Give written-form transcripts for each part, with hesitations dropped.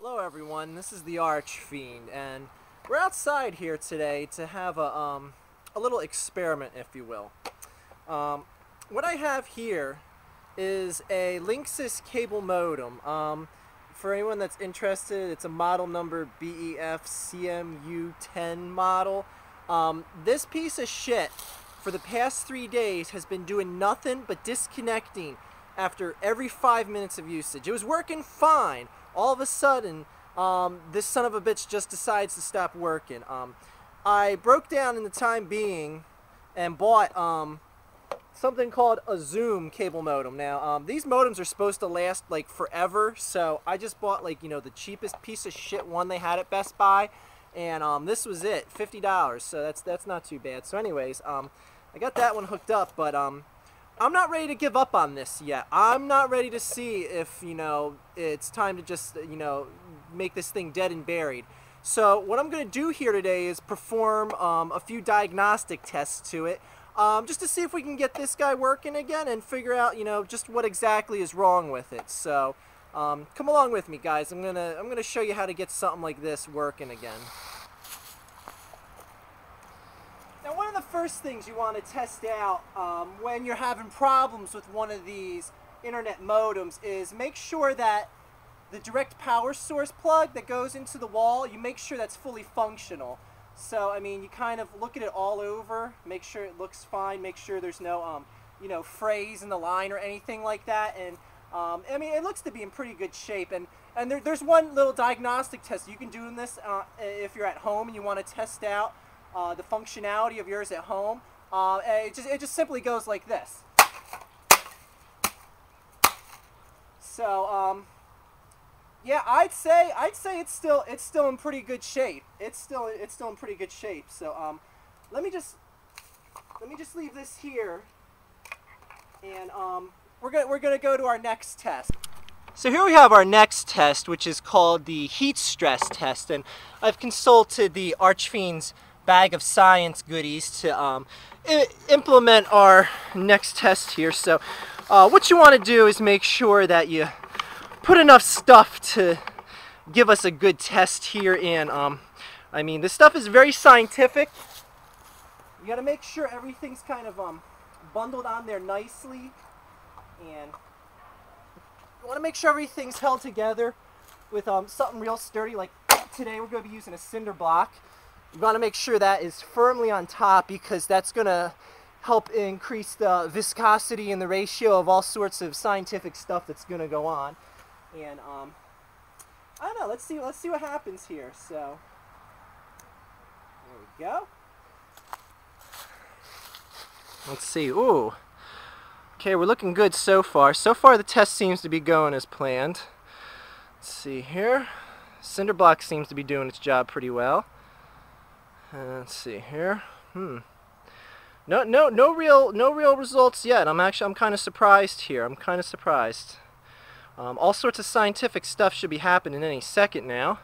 Hello everyone, this is the ArchFiend, and we're outside here today to have a little experiment, if you will. What I have here is a Linksys cable modem. For anyone that's interested, it's a model number BEF-CMU10 model. This piece of shit, for the past 3 days, has been doing nothing but disconnecting after every 5 minutes of usage. It was working fine. All of a sudden, this son of a bitch just decides to stop working. I broke down in the time being and bought something called a Zoom cable modem. Now, these modems are supposed to last like forever, so I just bought like, you know, the cheapest piece of shit one they had at Best Buy, and this was it, $50. So that's not too bad. So anyways, I got that one hooked up, but I'm not ready to give up on this yet. I'm not ready to see if, you know, it's time to just, you know, make this thing dead and buried. So what I'm going to do here today is perform a few diagnostic tests to it, just to see if we can get this guy working again and figure out, you know, just what exactly is wrong with it. So come along with me, guys. I'm gonna show you how to get something like this working again. Now, one of the first things you want to test out when you're having problems with one of these internet modems is make sure that the direct power source plug that goes into the wall, you make sure that's fully functional. So, I mean, you kind of look at it all over, make sure it looks fine, make sure there's no, you know, frays in the line or anything like that. And, I mean, it looks to be in pretty good shape. And there's one little diagnostic test you can do in this if you're at home and you want to test out the functionality of yours at home. It just simply goes like this. So yeah, I'd say it's still in pretty good shape. It's still in pretty good shape. So let me just leave this here, and we're gonna go to our next test. So here we have our next test, which is called the heat stress test, and I've consulted the ArchFiend's bag of science goodies to implement our next test here. So what you want to do is make sure that you put enough stuff to give us a good test here. And I mean, this stuff is very scientific. You got to make sure everything's kind of bundled on there nicely, and you want to make sure everything's held together with something real sturdy. Like today, we're going to be using a cinder block. You want to make sure that is firmly on top, because that's going to help increase the viscosity and the ratio of all sorts of scientific stuff that's going to go on. And I don't know, let's see what happens here. So there we go. Let's see. Ooh. Okay, we're looking good so far. So far the test seems to be going as planned. Let's see here. Cinder block seems to be doing its job pretty well. Let's see here. No real results yet. I'm kind of surprised here. I'm kind of surprised. All sorts of scientific stuff should be happening any second now.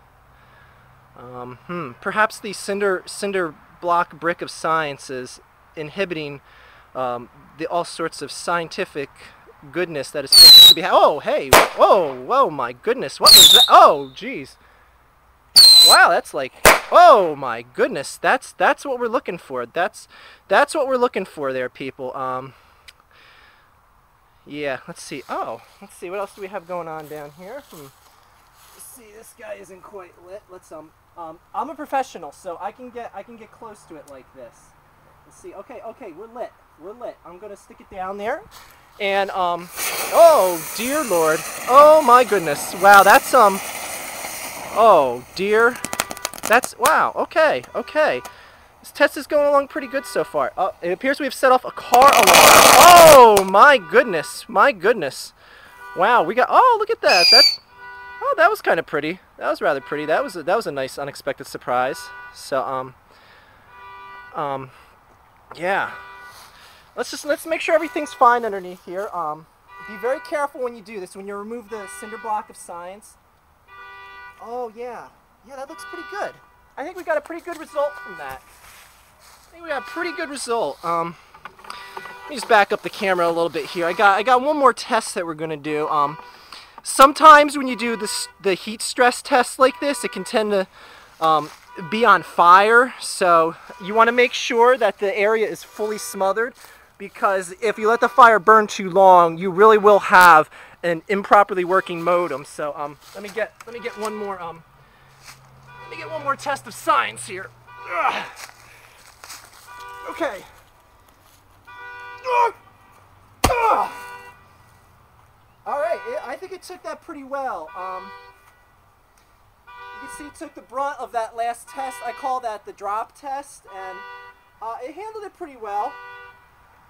Perhaps the cinder block brick of science is inhibiting the all sorts of scientific goodness that is supposed to be. Oh, hey! Whoa! My goodness! What was that? Oh, jeez! Wow, that's like, oh my goodness, that's what we're looking for. That's what we're looking for there, people. Yeah, let's see. Oh, let's see, what else do we have going on down here? Let's see, this guy isn't quite lit. Let's I'm a professional, so I can get close to it like this. Let's see. Okay, we're lit. I'm gonna stick it down there, and oh dear Lord, oh my goodness, wow, that's oh dear. That's, wow, okay. This test is going along pretty good so far. It appears we've set off a car alarm. Oh my goodness. Wow, we got, oh, look at that. Oh, that was kind of pretty. That was rather pretty. That was a nice unexpected surprise. So yeah. Let's make sure everything's fine underneath here. Be very careful when you do this, when you remove the cinder block of science. Oh, yeah. Yeah, that looks pretty good. I think we got a pretty good result from that. Let me just back up the camera a little bit here. I got one more test that we're going to do. sometimes when you do the heat stress test like this, it can tend to be on fire. So you want to make sure that the area is fully smothered, because if you let the fire burn too long, you really will have an improperly working modem. So let me get one more test of science here. Ugh. Okay. All right, I think it took that pretty well. You can see it took the brunt of that last test. I call that the drop test, and it handled it pretty well.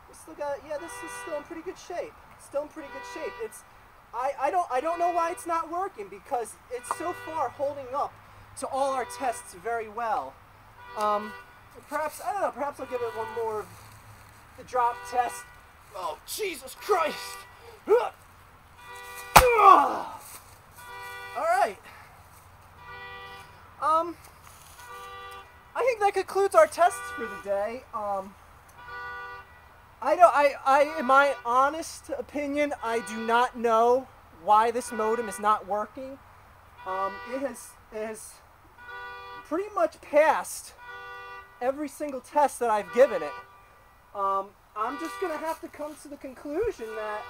We still got, yeah, this is still in pretty good shape. Still in pretty good shape. It's, I don't know why it's not working, because it's so far holding up to all our tests very well. Perhaps, I don't know, perhaps I'll give it one more of the drop test. Oh, Jesus Christ! Alright. I think that concludes our tests for the day. In my honest opinion, I do not know why this modem is not working. It has pretty much passed every single test that I've given it. I'm just gonna have to come to the conclusion that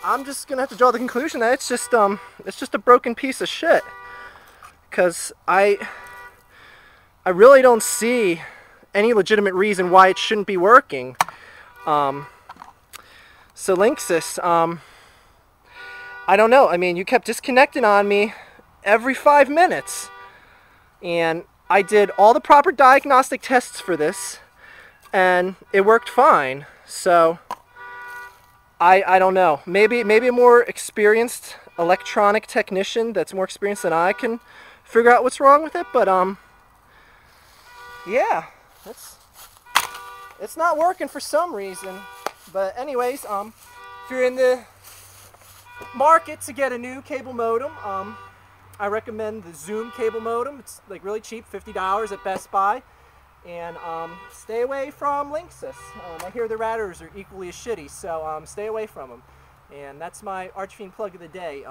I'm just gonna have to draw the conclusion that it's just a broken piece of shit. Because I really don't see any legitimate reason why it shouldn't be working. So Linksys, I don't know. I mean, you kept disconnecting on me every 5 minutes. And I did all the proper diagnostic tests for this, and it worked fine. So I don't know. Maybe a more experienced electronic technician that's more experienced than I can figure out what's wrong with it. But yeah, it's not working for some reason. But anyways, if you're in the market to get a new cable modem, I recommend the Zoom cable modem. It's like really cheap, $50 at Best Buy. And stay away from Linksys. I hear the routers are equally as shitty, so stay away from them. And that's my ArchFiend plug of the day.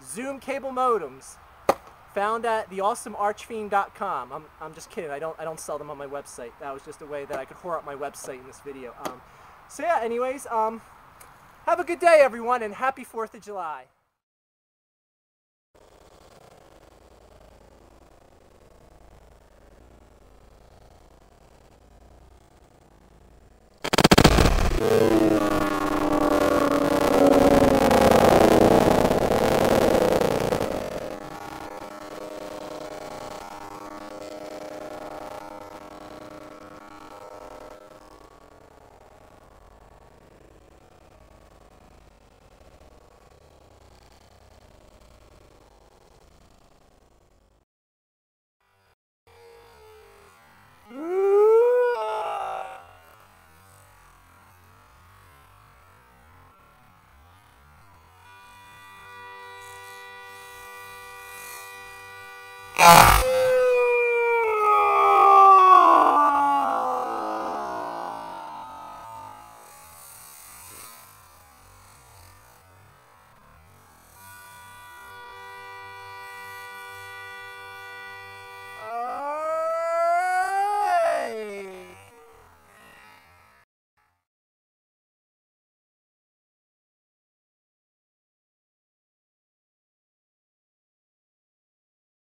Zoom cable modems, found at theawesomearchfiend.com. I'm just kidding. I don't sell them on my website. That was just a way that I could whore up my website in this video. So yeah, anyways, have a good day, everyone, and happy 4th of July. Ah!